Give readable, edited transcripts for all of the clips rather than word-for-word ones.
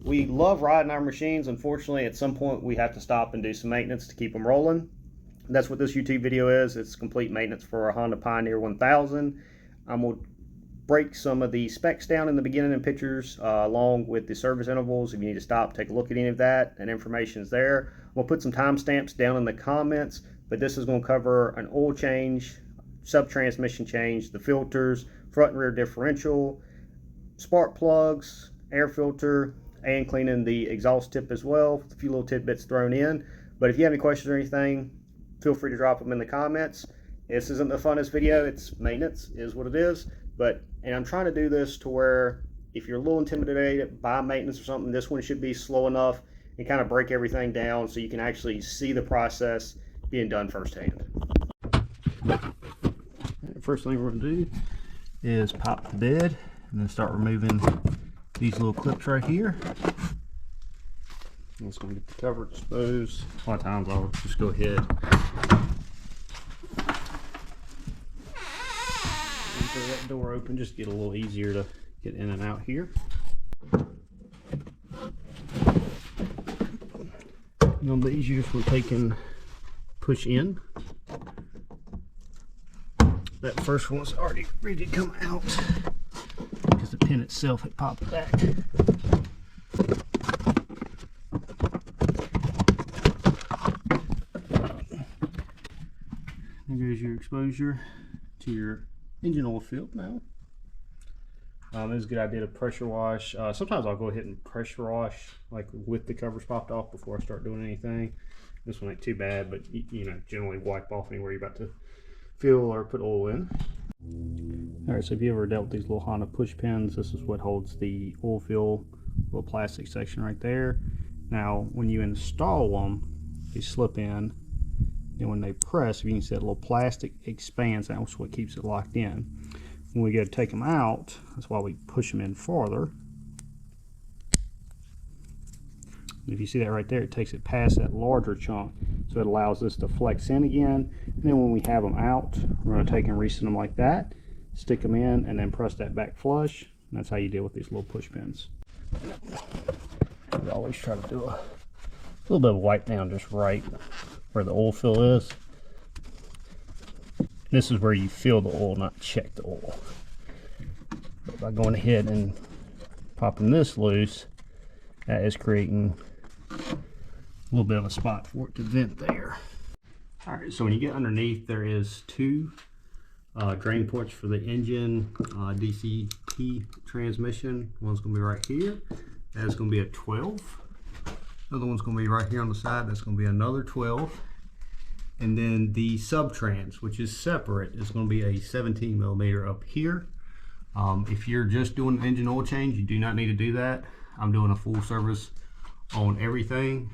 We love riding our machines. Unfortunately, at some point we have to stop and do some maintenance to keep them rolling. That's what this YouTube video is. It's complete maintenance for a Honda Pioneer 1000. I'm going to break some of the specs down in the beginning and pictures along with the service intervals. If you need to stop, take a look at any of that, and information is there. We'll put some timestamps down in the comments, but this is going to cover an oil change, sub-transmission change, the filters, front and rear differential, spark plugs, air filter, and cleaning the exhaust tip as well, with a few little tidbits thrown in. But if you have any questions or anything, feel free to drop them in the comments. This isn't the funnest video. It's maintenance, is what it is. And I'm trying to do this to where if you're a little intimidated by maintenance or something, this one should be slow enough and kind of break everything down so you can actually see the process being done firsthand. First thing we're going to do is pop the bed and then start removing these little clips right here. I'm just going to get the cover exposed. A lot of times I'll just go ahead and throw that door open, just get a little easier to get in and out here. And on these, usually taking push in. That first one's already ready to come out because the pin itself had popped back. There goes your exposure to your engine oil field now. It's a good idea to pressure wash. Sometimes I'll go ahead and pressure wash like with the covers popped off before I start doing anything. This one ain't too bad, but you know, generally wipe off anywhere you're about to fill or put oil in. Alright, so if you ever dealt with these little Honda push pins, this is what holds the oil fill, little plastic section right there. Now when you install them, they slip in, and when they press, if you can see that little plastic expands, that's what keeps it locked in. When we go to take them out, that's why we push them in farther. If you see that right there, it takes it past that larger chunk, so it allows this to flex in again. And then when we have them out, we're going to take and reset them like that, stick them in, and then press that back flush. And that's how you deal with these little push pins. We always try to do a little bit of wipe down just right where the oil fill is. This is where you fill the oil, not check the oil. But by going ahead and popping this loose, that is creating a little bit of a spot for it to vent there. Alright, so when you get underneath, there is two drain ports for the engine DCT transmission. One's going to be right here. That's going to be a 12. Another one's going to be right here on the side. That's going to be another 12. And then the subtrans, which is separate, is going to be a 17 millimeter up here. If you're just doing an engine oil change, you do not need to do that. I'm doing a full service on everything.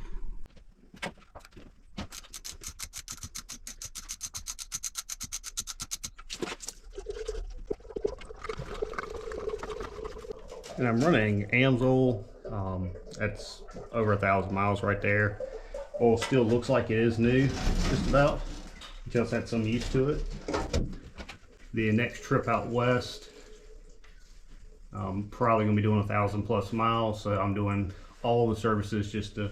And I'm running AMSOIL. That's over 1,000 miles right there. Oil still looks like it is new, just about. Just had some use to it. The next trip out west, probably gonna be doing 1,000+ miles, so I'm doing all the services just to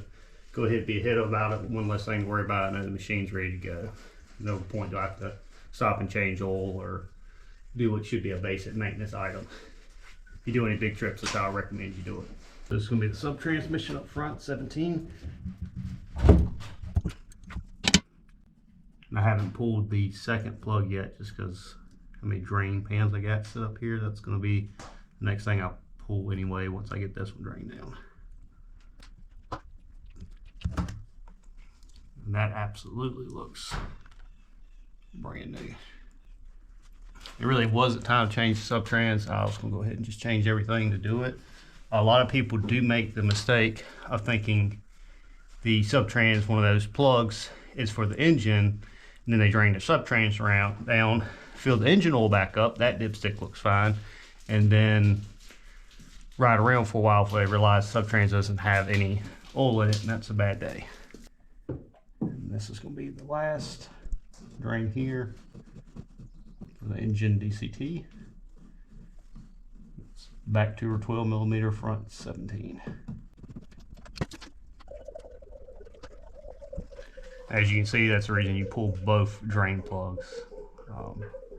go ahead and be ahead about it. One less thing to worry about, and the machine's ready to go. No point do I have to stop and change oil or do what should be a basic maintenance item. If you do any big trips, that's how I recommend you do it. So this is gonna be the sub transmission up front, 17. I haven't pulled the second plug yet, just because how many drain pans I got set up here. That's going to be the next thing I'll pull anyway once I get this one drained down. And that absolutely looks brand new. It really wasn't time to change the subtrans. I was going to go ahead and just change everything to do it. A lot of people do make the mistake of thinking the subtrans, one of those plugs, is for the engine, and then they drain the subtrans down, fill the engine oil back up. That dipstick looks fine, and then ride around for a while before they realize the subtrans doesn't have any oil in it, and that's a bad day. And this is going to be the last drain here for the engine DCT. It's back to her 12 millimeter, front 17. As you can see, that's the reason you pull both drain plugs.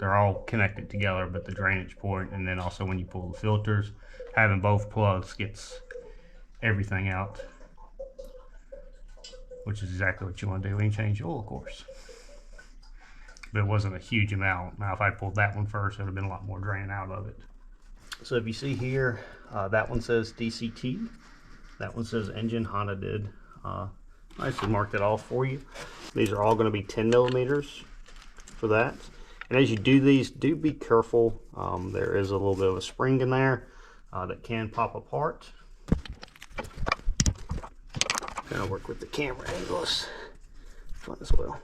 They're all connected together, but the drainage port, and then also when you pull the filters, having both plugs gets everything out, which is exactly what you want to do when you change oil, of course. But it wasn't a huge amount. Now, if I pulled that one first, it would have been a lot more drain out of it. So if you see here, that one says DCT. That one says Engine. Honda did nicely mark that off for you. These are all going to be 10 millimeters for that. And as you do these, do be careful. There is a little bit of a spring in there that can pop apart. Gonna work with the camera angles. Fun as well.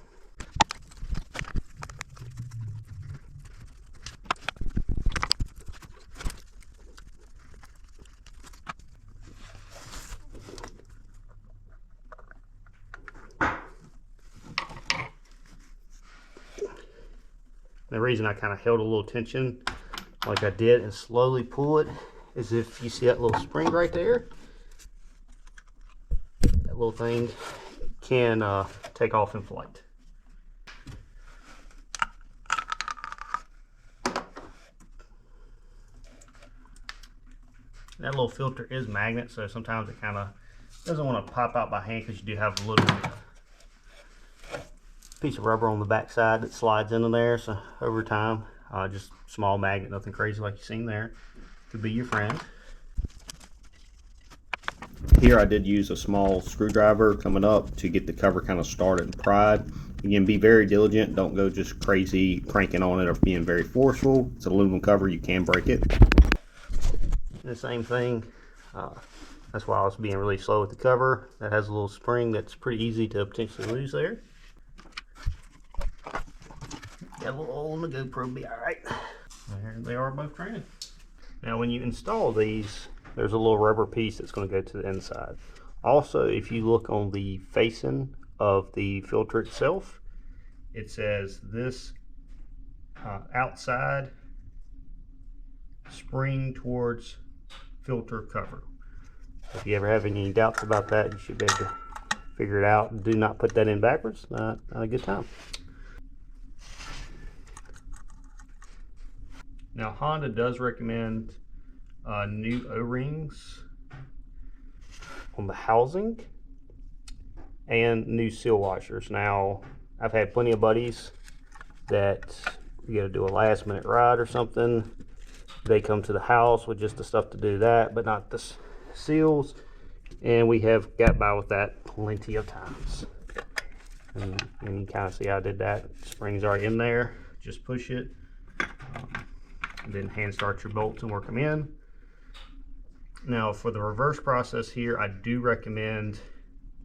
The reason I kind of held a little tension like I did and slowly pull it is if you see that little spring right there, that little thing can take off in flight. That little filter is magnet, so sometimes it kind of doesn't want to pop out by hand because you do have a little piece of rubber on the back side that slides into there. So over time, just small magnet, nothing crazy like you've seen there, could be your friend. Here I did use a small screwdriver coming up to get the cover kind of started and pried. Again, be very diligent. Don't go just crazy cranking on it or being very forceful. It's an aluminum cover, you can break it. And the same thing, that's why I was being really slow with the cover. That has a little spring that's pretty easy to potentially lose there. Got a little hole in the GoPro, be alright. There they are, both training. Now when you install these, there's a little rubber piece that's going to go to the inside. Also, if you look on the facing of the filter itself, it says this outside spring towards filter cover. If you ever have any doubts about that, you should be able to figure it out. Do not put that in backwards, not a good time. Now Honda does recommend new O-rings on the housing and new seal washers. Now I've had plenty of buddies that you got to do a last minute ride or something. They come to the house with just the stuff to do that, but not the seals, and we have got by with that plenty of times. And you kind of see how I did that. Springs are in there, just push it, and then hand start your bolts and work them in. Now for the reverse process here, I do recommend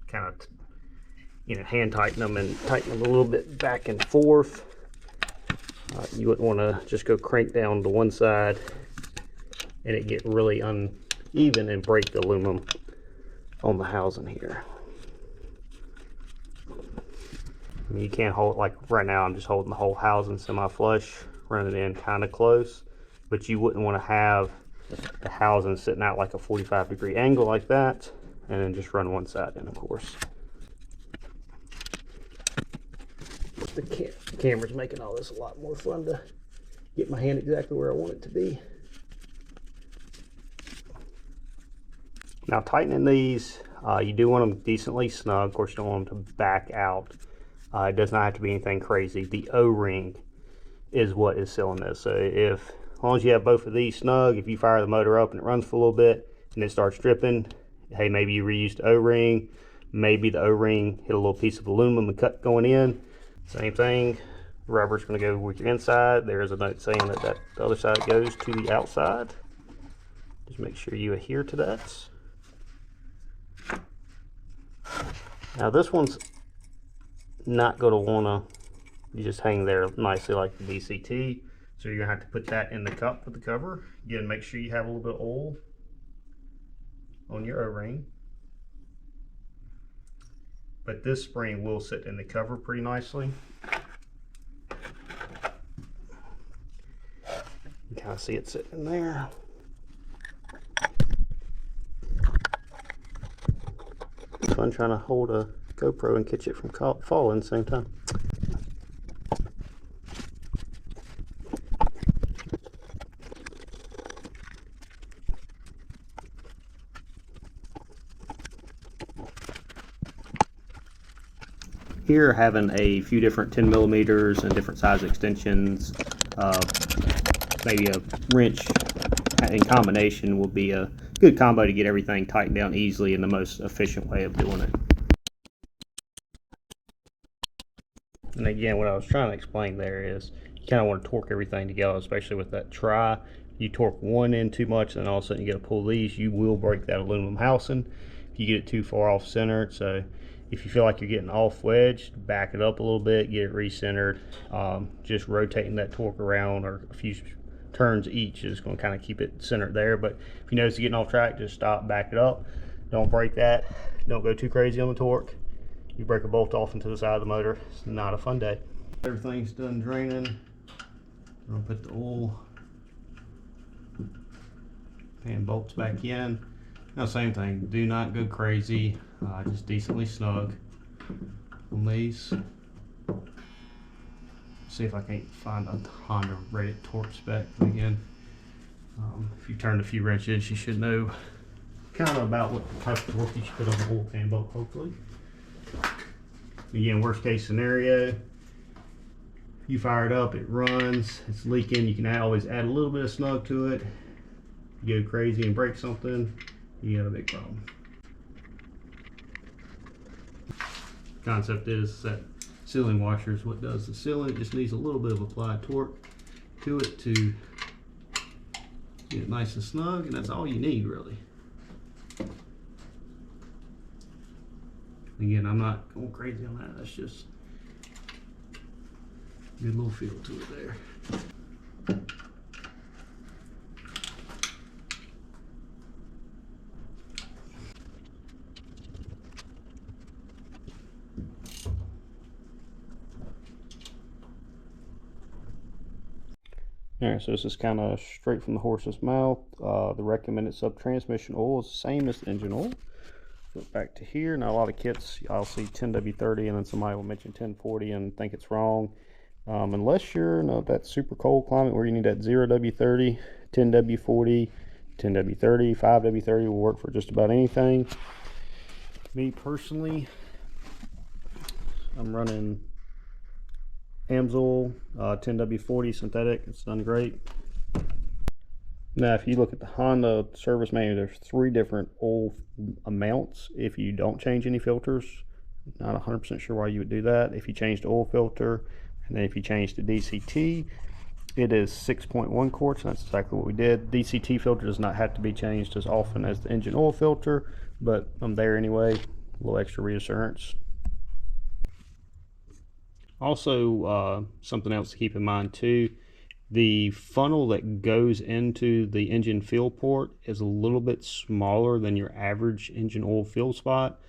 kind of hand tighten them and tighten them a little bit back and forth. You wouldn't want to just go crank down to one side and it get really uneven and break the aluminum on the housing here. I mean, you can't hold, like right now I'm just holding the whole housing semi-flush, running in kind of close, but you wouldn't want to have the housing sitting out like a 45-degree angle like that and then just run one side in, of course. The camera's making all this a lot more fun to get my hand exactly where I want it to be. Now tightening these, you do want them decently snug. Of course you don't want them to back out. It does not have to be anything crazy. The O-ring is what is sealing this. So as long as you have both of these snug, if you fire the motor up and it runs for a little bit and it starts dripping, hey, maybe you reused the O-ring, maybe the O-ring hit a little piece of aluminum and cut going in. Same thing, rubber's going to go with your inside. There is a note saying that the other side goes to the outside. Just make sure you adhere to that. Now this one's not going to want to just hang there nicely like the DCT. So you're going to have to put that in the cup with the cover. Again, make sure you have a little bit of oil on your O-ring. But this spring will sit in the cover pretty nicely. You kind of see it sitting in there. It's fun trying to hold a GoPro and catch it from falling at the same time. Here, having a few different 10 millimeters and different size extensions, maybe a wrench in combination will be a good combo to get everything tightened down easily in the most efficient way of doing it. And again, what I was trying to explain there is you kind of want to torque everything together, especially with that try. You torque one end too much, and all of a sudden you get to pull these, you will break that aluminum housing if you get it too far off center. So if you feel like you're getting off wedge, back it up a little bit, get it recentered. Just rotating that torque around or a few turns each is going to kind of keep it centered there. But if you notice you're getting off track, just stop, back it up. Don't break that. Don't go too crazy on the torque. You break a bolt off into the side of the motor, it's not a fun day. Everything's done draining. I'm going to put the oil pan bolts back in. Now same thing, do not go crazy, just decently snug on these. See if I can't find a Honda rated torque spec again. If you turned a few wrenches, you should know kind of about what type of torque you should put on the oil pan bolt, hopefully. Again, worst case scenario, you fire it up, it runs, it's leaking, you can always add a little bit of snug to it. If you go crazy and break something, you got a big problem. Concept is that sealing washer is what does the sealing. It just needs a little bit of applied torque to it to get it nice and snug, and that's all you need really. Again, I'm not going crazy on that. That's just a good little feel to it there. Alright, so this is kind of straight from the horse's mouth. The recommended sub-transmission oil is the same as the engine oil. Flip back to here. Now a lot of kits, I'll see 10W30 and then somebody will mention 1040 and think it's wrong. Unless you're in that super cold climate where you need that 0W30, 10W40, 10W30, 5W30 will work for just about anything. Me personally, I'm running Amsoil 10W40 synthetic. It's done great. Now if you look at the Honda service manual, there's 3 different oil amounts if you don't change any filters. Not 100% sure why you would do that. If you change the oil filter, and then if you change the DCT, it is 6.1 quarts, and that's exactly what we did. DCT filter does not have to be changed as often as the engine oil filter, but I'm there anyway. A little extra reassurance. Also, something else to keep in mind too, the funnel that goes into the engine fill port is a little bit smaller than your average engine oil fill spot.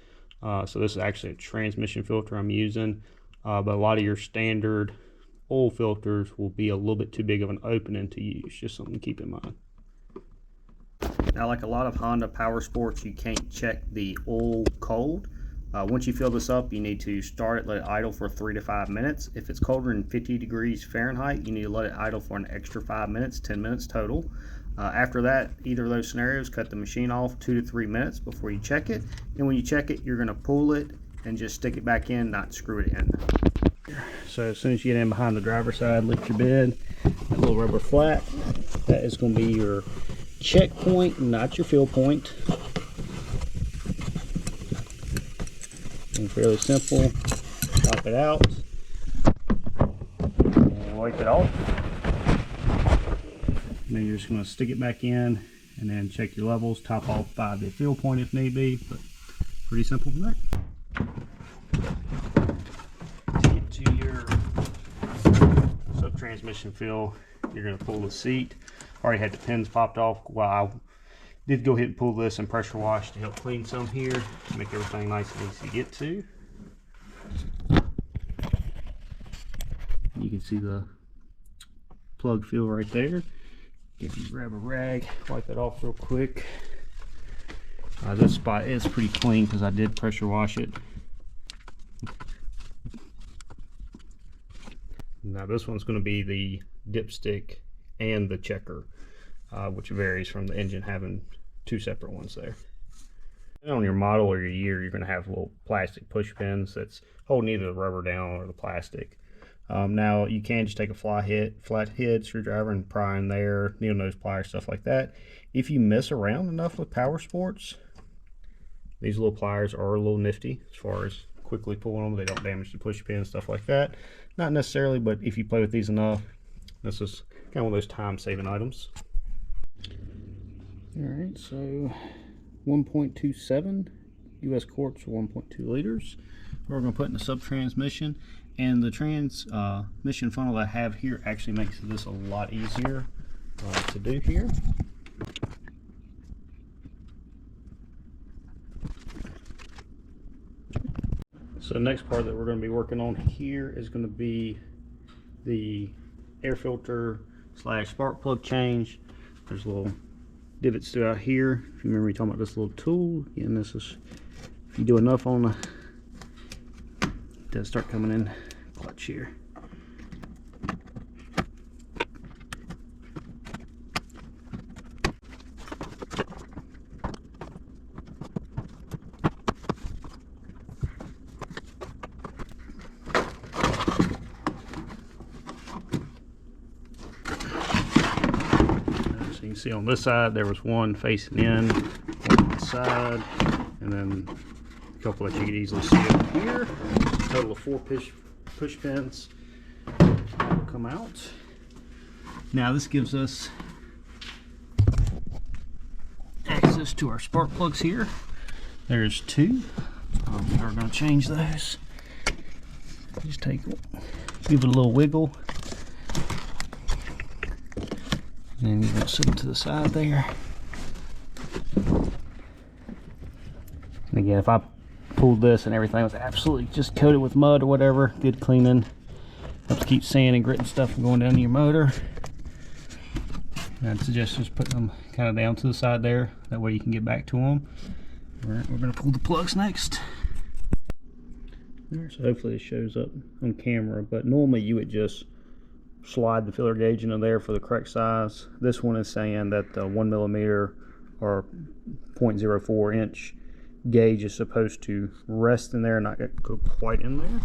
So this is actually a transmission filter I'm using, but a lot of your standard oil filters will be a little bit too big of an opening to use. Just something to keep in mind. Now, like a lot of Honda Power Sports, you can't check the oil cold. Once you fill this up, you need to start it, let it idle for 3 to 5 minutes. If it's colder than 50 degrees Fahrenheit, you need to let it idle for an extra 5 minutes, 10 minutes total. After that, either of those scenarios, cut the machine off 2 to 3 minutes before you check it. And when you check it, you're going to pull it and just stick it back in, not screw it in. So as soon as you get in behind the driver's side, lift your bed, that little rubber flat, that is going to be your check point, not your fill point. And fairly simple. Pop it out and wipe it off. And then you're just going to stick it back in and then check your levels, top off by the fill point if need be, but pretty simple from there. To get to your sub-transmission fill, you're going to pull the seat. Already had the pins popped off. Well, I did go ahead and pull this and pressure wash to help clean some here, to make everything nice and easy to get to. You can see the plug fill right there. If you grab a rag, wipe it off real quick. This spot is pretty clean because I did pressure wash it. Now this one's going to be the dipstick and the checker, which varies from the engine having two separate ones there. And on your model or your year, you're going to have little plastic push pins that's holding either the rubber down or the plastic. Now you can just take a flathead screwdriver and pry in there, needle nose pliers, stuff like that. If you mess around enough with power sports, these little pliers are a little nifty as far as quickly pulling them. They don't damage the push pin, stuff like that. Not necessarily, but if you play with these enough, this is kind of one of those time-saving items. All right, so 1.27 U.S. quarts or 1.2 liters. We're going to put in the sub-transmission, and the transmission funnel that I have here actually makes this a lot easier to do here. So the next part that we're going to be working on here is going to be the air filter / spark plug change. There's little divots throughout here. If you remember me talking about this little tool, again, this is, if you do enough on the, it does start coming in clutch here. So you can see on this side there was one facing in, one on the side, and then a couple that you could easily see over here. A total of 4 push pins will come out. Now this gives us access to our spark plugs here. There's 2. We're going to change those. Just give it a little wiggle. And you're going to set it to the side there. And again, if I pulled this and everything was absolutely just coated with mud or whatever, good cleaning. Helps keep sand and grit and stuff from going down to your motor. And I'd suggest just putting them kind of down to the side there. That way you can get back to them. Alright, we're going to pull the plugs next. Alright, so hopefully it shows up on camera, but normally you would just slide the filler gauge into there for the correct size. This one is saying that the 1 millimeter or 0.04 inch gauge is supposed to rest in there and not go quite in there.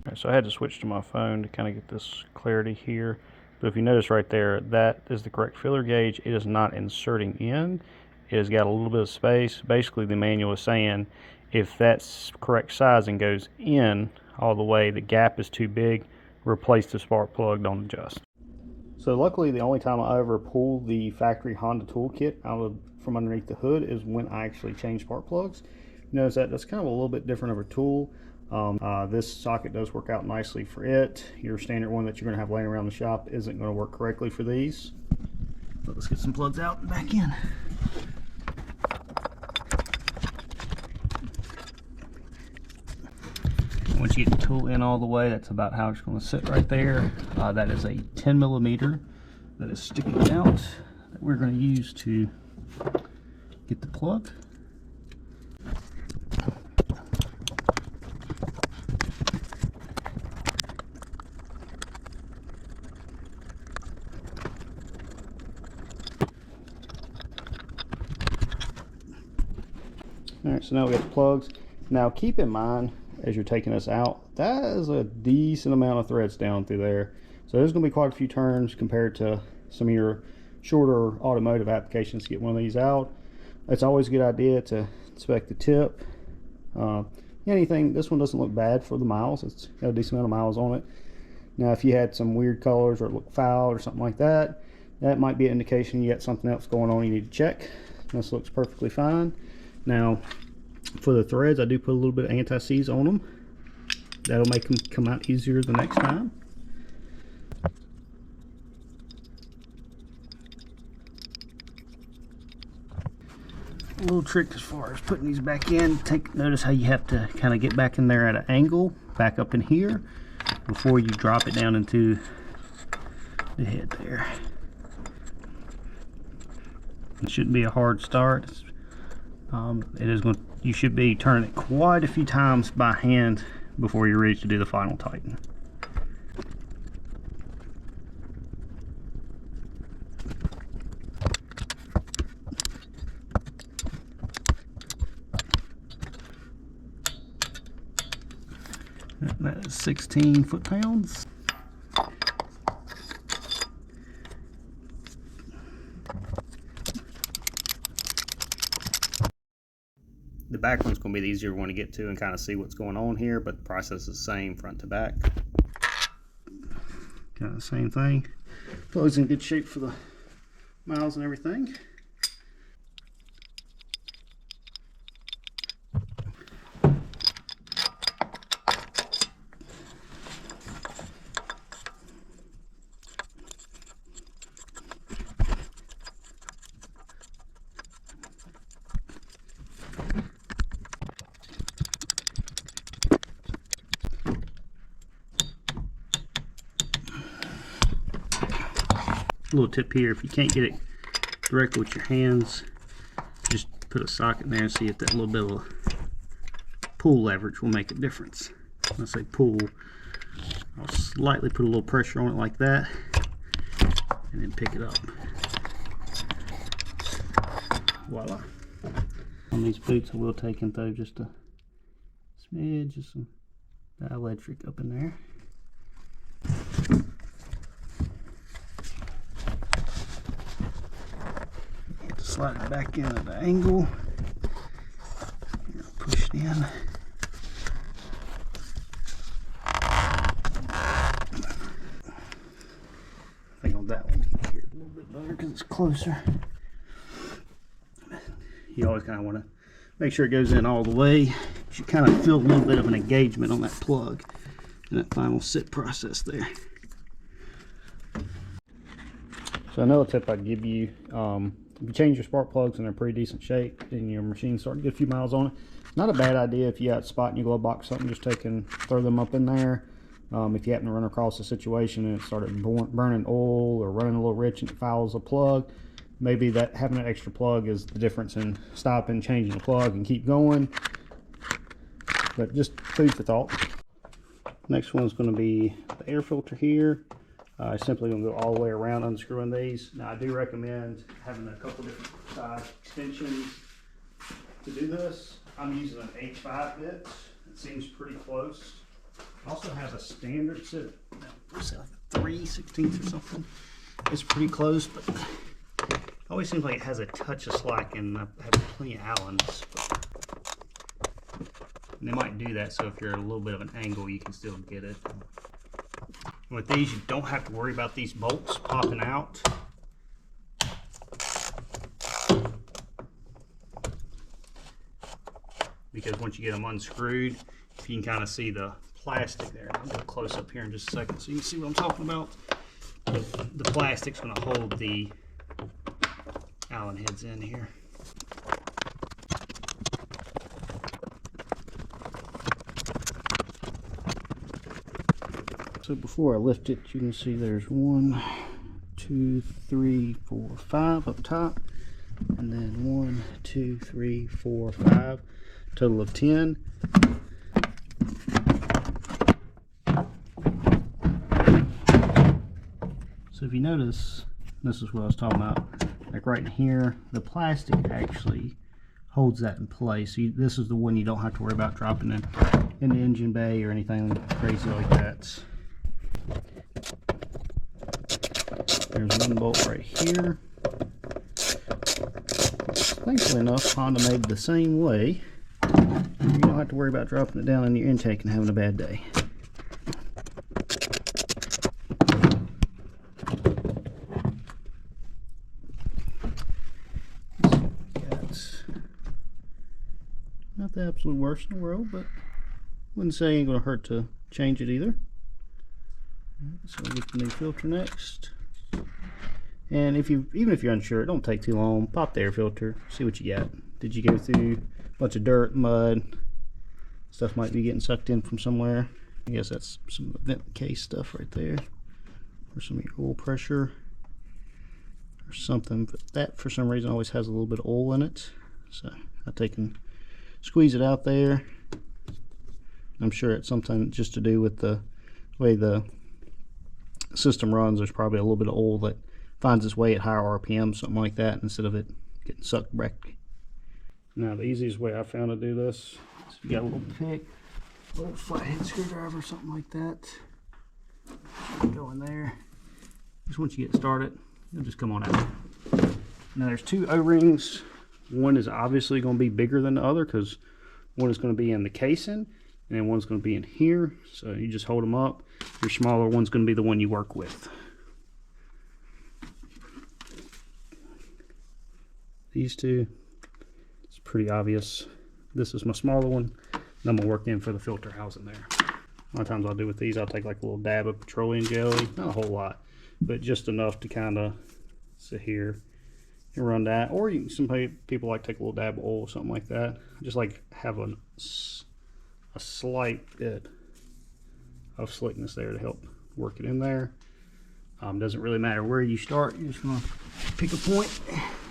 Right, so I had to switch to my phone to kind of get this clarity here. But if you notice right there, that is the correct filler gauge. It is not inserting in. It has got a little bit of space. Basically, the manual is saying if that's correct sizing goes in all the way, the gap is too big, replace the spark plug, don't adjust. So luckily the only time I ever pull the factory Honda toolkit out from underneath the hood is when I actually change spark plugs. Notice that that's kind of a little bit different of a tool. This socket does work out nicely for it. Your standard one that you're going to have laying around the shop isn't going to work correctly for these. But let's get some plugs out and back in. Once you get the tool in all the way, that's about how it's going to sit right there. That is a 10 millimeter that is sticking out that we're going to use to get the plug. Alright, so now we got the plugs. Now keep in mind, as you're taking this out, that is a decent amount of threads down through there. So there's going to be quite a few turns compared to some of your shorter automotive applications to get one of these out. It's always a good idea to inspect the tip. Anything, this one doesn't look bad for the miles. It's got a decent amount of miles on it. Now if you had some weird colors or it looked fouled or something like that, that might be an indication you got something else going on you need to check. This looks perfectly fine. Now for the threads, I do put a little bit of anti-seize on them. That'll make them come out easier the next time. A little trick as far as putting these back in. Notice how you have to kind of get back in there at an angle, back up in here, before you drop it down into the head there. It shouldn't be a hard start. It is going. You should be turning it quite a few times by hand before you're ready to do the final tighten. That is 16 foot-pounds. The back one's going to be the easier one to get to and kind of see what's going on here, but the process is the same front to back. Kind of the same thing. Plug's in good shape for the miles and everything. A little tip here, if you can't get it directly with your hands, just put a socket in there and see if that little bit of pull leverage will make a difference. When I say pull, I'll slightly put a little pressure on it like that and then pick it up. Voila. On these boots I will take and throw just a smidge of some dielectric up in there. Slide it back in at the angle. Push it in. I think on that one here a little bit better because it's closer. You always kind of want to make sure it goes in all the way. You should kind of feel a little bit of an engagement on that plug in that final sit process there. So another tip I'd give you, if you change your spark plugs and they're pretty decent shape and your machine's starting to get a few miles on it, not a bad idea if you got a spot in your glove box, something, just take and throw them up in there. If you happen to run across a situation and it started burning oil or running a little rich and it fouls a plug, maybe that having an extra plug is the difference in stopping, changing the plug, and keep going. But just food for thought. Next one's going to be the air filter here. Simply going to go all the way around unscrewing these. Now I do recommend having a couple different size extensions to do this. I'm using an H5 bit. It seems pretty close. It also has a standard, it's like a 3/16 or something. It's pretty close, but it always seems like it has a touch of slack, and I have plenty of Allens. And they might do that so if you're at a little bit of an angle you can still get it. With these, you don't have to worry about these bolts popping out. Because once you get them unscrewed, if you can kind of see the plastic there. I'll go close up here in just a second so you can see what I'm talking about. The plastic's going to hold the Allen heads in here. So before I lift it, you can see there's 1, 2, 3, 4, 5 up top, and then 1, 2, 3, 4, 5, total of 10. So if you notice, this is what I was talking about, like right in here, the plastic actually holds that in place. So this is the one you don't have to worry about dropping in the engine bay or anything crazy like that. There's one bolt right here. Thankfully enough, Honda made it the same way. You don't have to worry about dropping it down in your intake and having a bad day. Not the absolute worst in the world, but wouldn't say it ain't gonna hurt to change it either. So we'll get the new filter next. And even if you're unsure, it don't take too long. Pop the air filter, see what you got. Did you go through a bunch of dirt, mud? Stuff might be getting sucked in from somewhere. I guess that's some vent case stuff right there. Or some of your oil pressure or something. But that, for some reason, always has a little bit of oil in it. So I take and squeeze it out there. I'm sure it's something just to do with the way the system runs. There's probably a little bit of oil that finds its way at higher RPM, something like that, instead of it getting sucked back. Now the easiest way I found to do this is you got a little pick, little flathead screwdriver, something like that. Go in there. Just once you get started, it'll just come on out. Now there's two O-rings. One is obviously going to be bigger than the other because one is going to be in the casing and then one's going to be in here. So you just hold them up. Your smaller one's going to be the one you work with. These two, it's pretty obvious. This is my smaller one. And I'm going to work in for the filter housing there. A lot of times I'll do with these, I'll take like a little dab of petroleum jelly. Not a whole lot, but just enough to kind of sit here and run that. Or you, some people like to take a little dab of oil or something like that. I just like have a slight bit of slickness there to help work it in there. Doesn't really matter where you start. You're just going to pick a point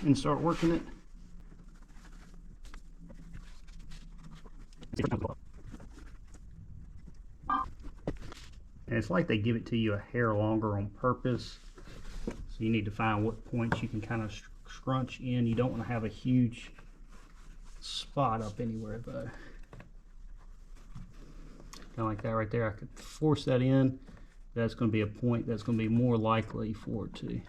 and start working it. And it's like they give it to you a hair longer on purpose. So you need to find what points you can kind of scrunch in. You don't want to have a huge spot up anywhere though. Kind of like that right there. I could force that in. That's going to be a point that's going to be more likely for it to.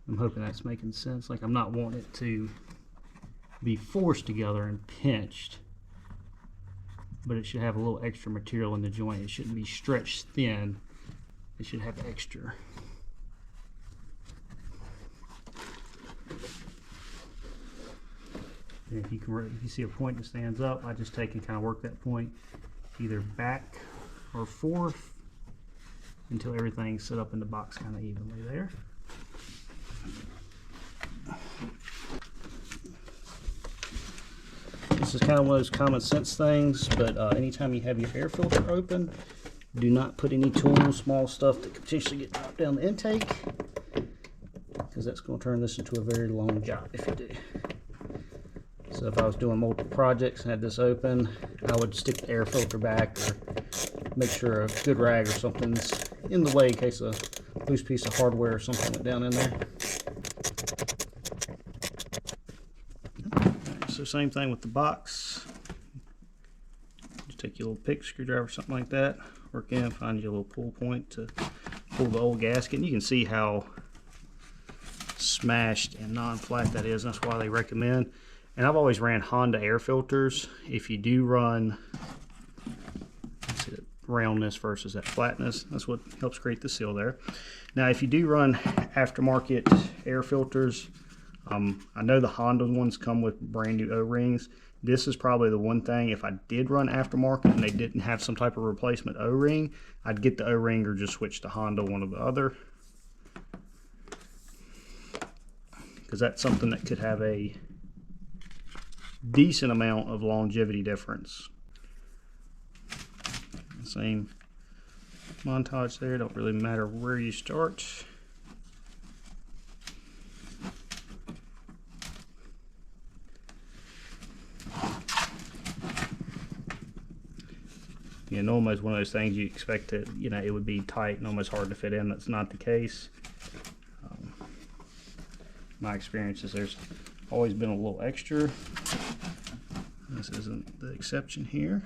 I'm hoping that's making sense. Like I'm not wanting it to be forced together and pinched, but it should have a little extra material in the joint. It shouldn't be stretched thin. It should have extra. And if you see a point that stands up, I just take and kind of work that point either back or forth until everything's set up in the box kind of evenly there. This is kind of one of those common sense things, but anytime you have your air filter open, do not put any tools, small stuff that could potentially get dropped down the intake, because that's going to turn this into a very long job if you do. So if I was doing multiple projects and had this open, I would stick the air filter back or make sure a good rag or something's in the way in case a loose piece of hardware or something went down in there. So same thing with the box. Just take your little pick screwdriver, something like that, work in, find your little pull point to pull the old gasket. And you can see how smashed and non-flat that is. That's why they recommend. And I've always ran Honda air filters. If you do run roundness versus that flatness, that's what helps create the seal there. Now if you do run aftermarket air filters, I know the Honda ones come with brand new O-rings. This is probably the one thing, if I did run aftermarket and they didn't have some type of replacement O-ring, I'd get the O-ring or just switch to Honda, one or the other. Because that's something that could have a decent amount of longevity difference. Same montage there, don't really matter where you start. Yeah, normally it's one of those things you expect that, you know, it would be tight and almost hard to fit in. That's not the case. My experience is there's always been a little extra. This isn't the exception here.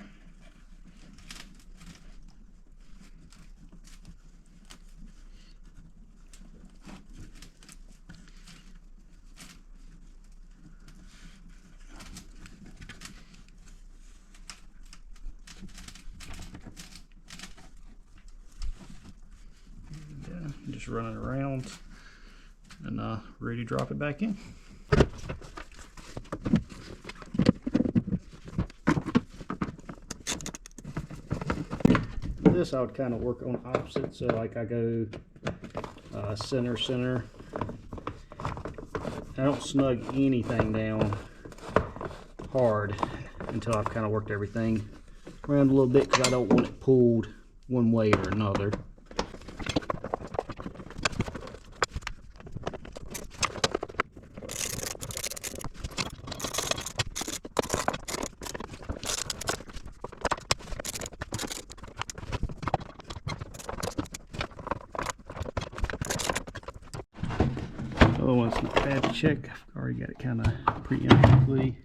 Just run it around and ready to drop it back in. This I would kind of work on opposite, so like I go center. I don't snug anything down hard until I've kind of worked everything around a little bit, because I don't want it pulled one way or another. other one's not bad to check. I've already got it kind of preemptively.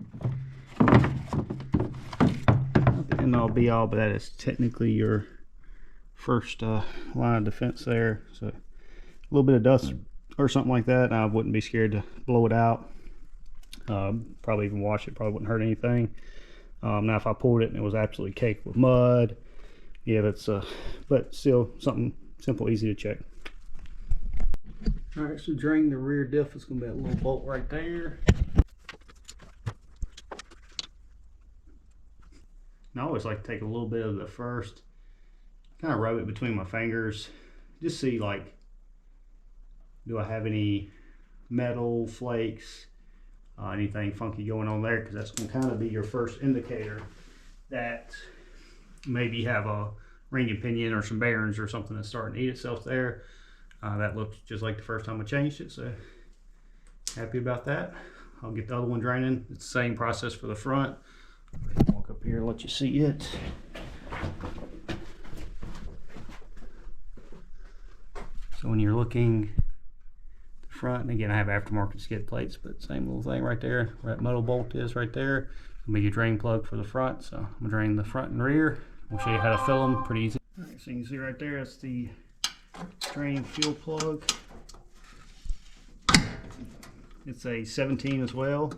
Not the end all be all, but that is technically your first line of defense there. So a little bit of dust or something like that, I wouldn't be scared to blow it out. Probably even wash it, probably wouldn't hurt anything. Now if I pulled it and it was absolutely caked with mud, yeah, that's but still something simple, easy to check. All right, so drain the rear diff. It's gonna be a little bolt right there. And I always like to take a little bit of the first, kind of rub it between my fingers, just see like, do I have any metal flakes, anything funky going on there, because that's going to kind of be your first indicator that maybe you have a ring and pinion or some bearings or something that's starting to eat itself there. That looks just like the first time I changed it, so happy about that. I'll get the other one draining. It's the same process for the front. Walk up here and let you see it. So when you're looking front, and again I have aftermarket skid plates, but same little thing right there where that metal bolt is right there. Gonna be your drain plug for the front, so I'm gonna drain the front and rear. We'll show you how to fill them pretty easy. All right, so you can see right there, that's the drain fuel plug. It's a 17 as well.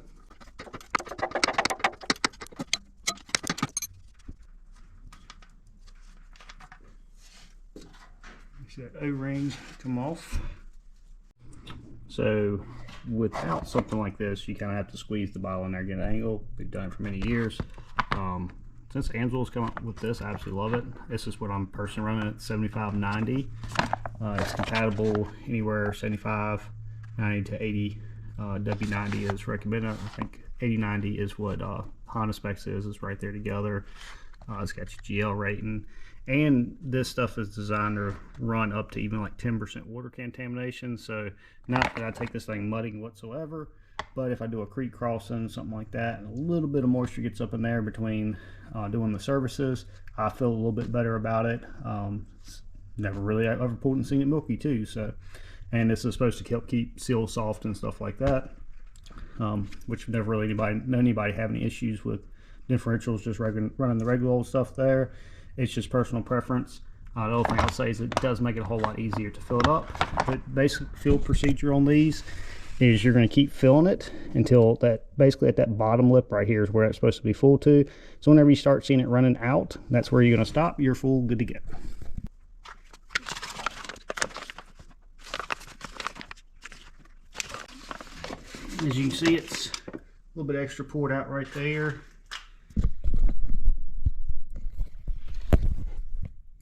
You see that O-ring come off. So without something like this, you kind of have to squeeze the bottle in there, get an angle. We've done it for many years. Since Amsoil's come up with this, I absolutely love it. This is what I'm personally running at 75/90. It's compatible anywhere 75, 90 to 80. W90 is recommended. I think 80/90 is what Honda specs is. It's right there together. It's got your GL rating. And this stuff is designed to run up to even like 10% water contamination. So not that I take this thing mudding whatsoever, but if I do a creek crossing, something like that, and a little bit of moisture gets up in there between doing the services, I feel a little bit better about it. Never really ever pulled and seen it milky too. So, and this is supposed to help keep seals soft and stuff like that, which never really anybody have any issues with differentials just running the regular old stuff there. It's just personal preference. The other thing I'll say is it does make it a whole lot easier to fill it up. But basic fill procedure on these is you're going to keep filling it until that, basically at that bottom lip right here is where it's supposed to be full to. So whenever you start seeing it running out, that's where you're going to stop. You're full, good to go. As you can see, it's a little bit extra poured out right there.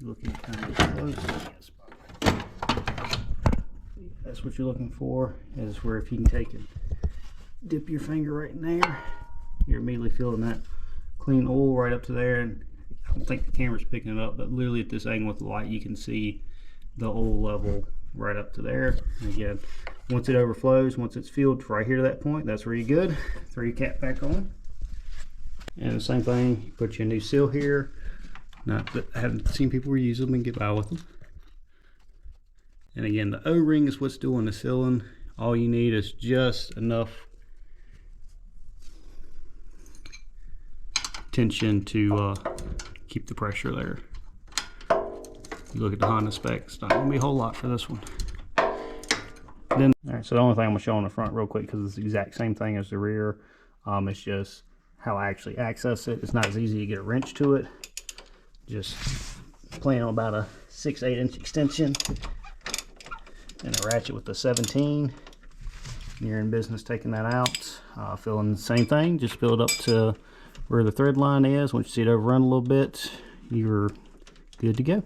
Looking kind of close. Yes, that's what you're looking for, is where if you can take and dip your finger right in there, you're immediately feeling that clean oil right up to there. And I don't think the camera's picking it up, but literally at this angle with the light, you can see the oil level right up to there. And again, once it overflows, once it's filled right here to that point, that's where you're good. Throw your cap back on. And the same thing, you put your new seal here. Not that I haven't seen people reuse them and get by with them. And again, the O-ring is what's doing the sealing. All you need is just enough tension to keep the pressure there. You look at the Honda specs, it's not going to be a whole lot for this one. Then, all right, so the only thing I'm going to show on the front real quick, because it's the exact same thing as the rear. It's just how I actually access it. It's not as easy to get a wrench to it. Just playing on about a 6-8 inch extension and a ratchet with the 17. You're in business taking that out. Filling the same thing, just fill it up to where the thread line is. Once you see it overrun a little bit, you're good to go.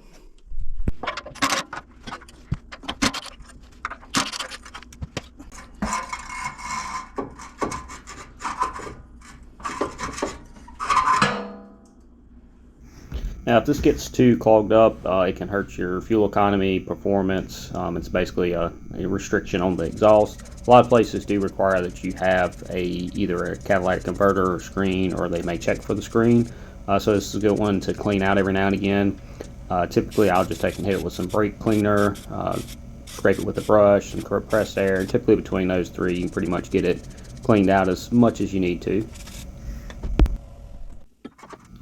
Now, if this gets too clogged up, it can hurt your fuel economy, performance. It's basically a restriction on the exhaust. A lot of places do require that you have either a catalytic converter or screen, or they may check for the screen. So this is a good one to clean out every now and again. Typically, I'll just take and hit it with some brake cleaner. scrape it with a brush and compressed air. And typically between those three, you can pretty much get it cleaned out as much as you need to.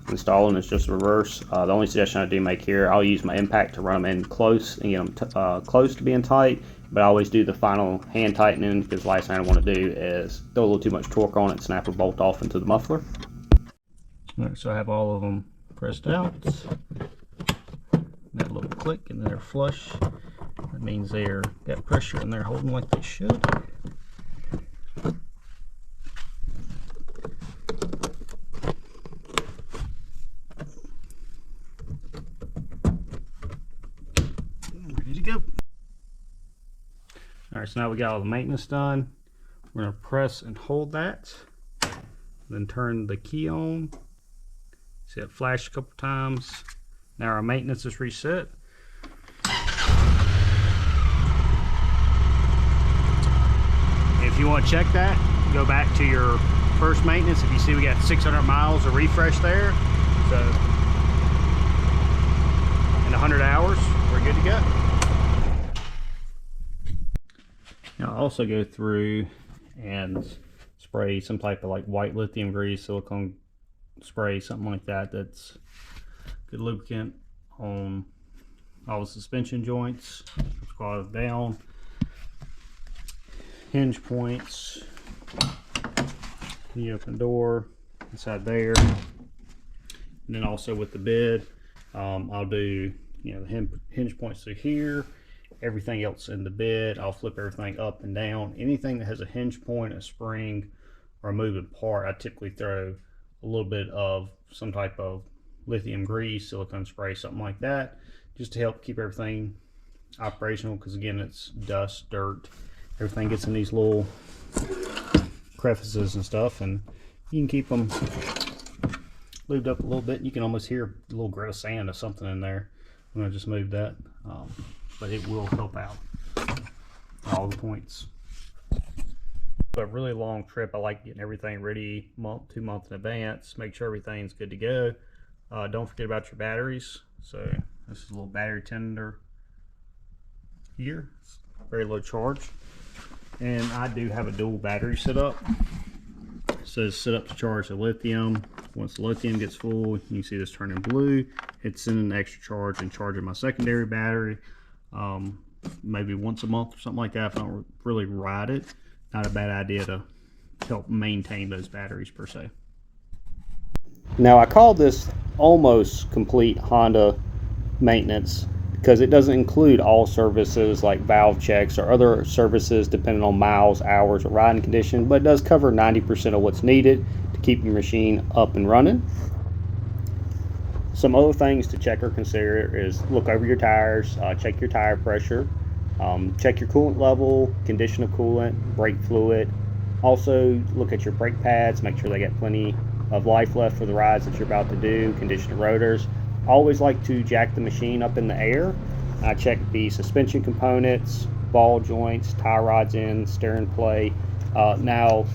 Installing is just reverse. The only suggestion I do make here, I'll use my impact to run them in close and get them close to being tight, but I always do the final hand tightening because the last thing I want to do is throw a little too much torque on it, snap a bolt off into the muffler. All right, so I have all of them pressed out. That little click and they're flush. That means they're got pressure and they're holding like they should. Ready to go. All right, so now we got all the maintenance done. We're gonna press and hold that, then turn the key on. See it flash a couple times. Now our maintenance is reset. If you want to check that, go back to your first maintenance. If you see we got 600 miles of refresh there, so in 100 hours, we're good to go. Now I'll also go through and spray some type of like white lithium grease, silicone spray, something like that, that's good lubricant on all the suspension joints, squat down, hinge points, the open door inside there, and then also with the bed, I'll do, you know, the hinge points through here, everything else in the bed, I'll flip everything up and down. Anything that has a hinge point, a spring, or a moving part, I typically throw a little bit of some type of lithium grease, silicone spray, something like that, just to help keep everything operational, because again, it's dust, dirt, everything gets in these little crevices and stuff, and you can keep them lubed up a little bit. You can almost hear a little grit of sand or something in there when I just moved that, but it will help out all the points. A really long trip, I like getting everything ready month, 2 months in advance, make sure everything's good to go. Don't forget about your batteries. So this is a little battery tender here, it's very low charge, and I do have a dual battery set up. So it's set up to charge the lithium. Once the lithium gets full, you can see this turning blue. It's sending an extra charge and charging my secondary battery, maybe once a month or something like that if I don't really ride it. Not a bad idea to help maintain those batteries per se. Now I call this almost complete Honda maintenance because it doesn't include all services like valve checks or other services depending on miles, hours, or riding condition, but it does cover 90% of what's needed to keep your machine up and running. Some other things to check or consider is look over your tires, check your tire pressure, check your coolant level, condition of coolant, brake fluid. Also look at your brake pads, make sure they got plenty of life left for the rides that you're about to do, condition of rotors. Always like to jack the machine up in the air. I check the suspension components, ball joints, tie rods in, steering plate. Now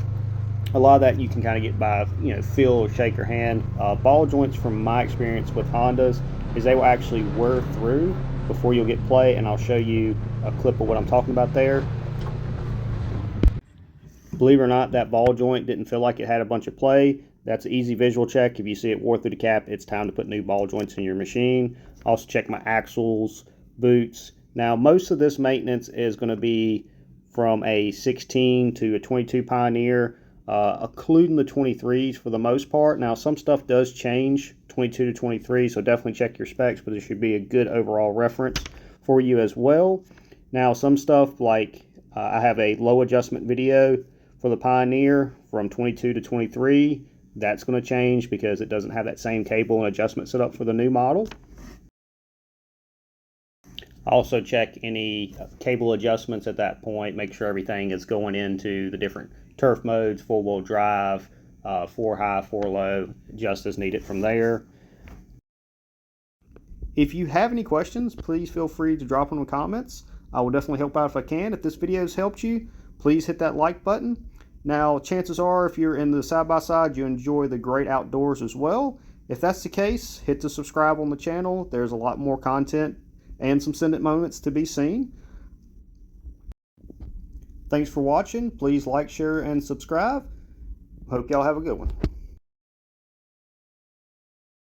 a lot of that you can kind of get by, you know, feel or shake your hand. Ball joints, from my experience with Hondas, is they will actually wear through before you'll get play, and I'll show you a clip of what I'm talking about there. Believe it or not, that ball joint didn't feel like it had a bunch of play. That's an easy visual check. If you see it wore through the cap, it's time to put new ball joints in your machine. Also check my axles, boots. Now most of this maintenance is going to be from a 16 to a 22 Pioneer, including the 23s for the most part. Now some stuff does change 22 to 23, so definitely check your specs, but it should be a good overall reference for you as well. Now some stuff like I have a low adjustment video for the Pioneer from 22 to 23. That's going to change because it doesn't have that same cable and adjustment set up for the new model. Also check any cable adjustments at that point. Make sure everything is going into the different turf modes, 4-wheel drive, 4 high, 4 low, just as needed from there. If you have any questions, please feel free to drop them in the comments. I will definitely help out if I can. If this video has helped you, please hit that like button. Now, chances are, if you're in the side-by-side, you enjoy the great outdoors as well. If that's the case, hit the subscribe on the channel. There's a lot more content and some send it moments to be seen. Thanks for watching. Please like, share, and subscribe. Hope y'all have a good one.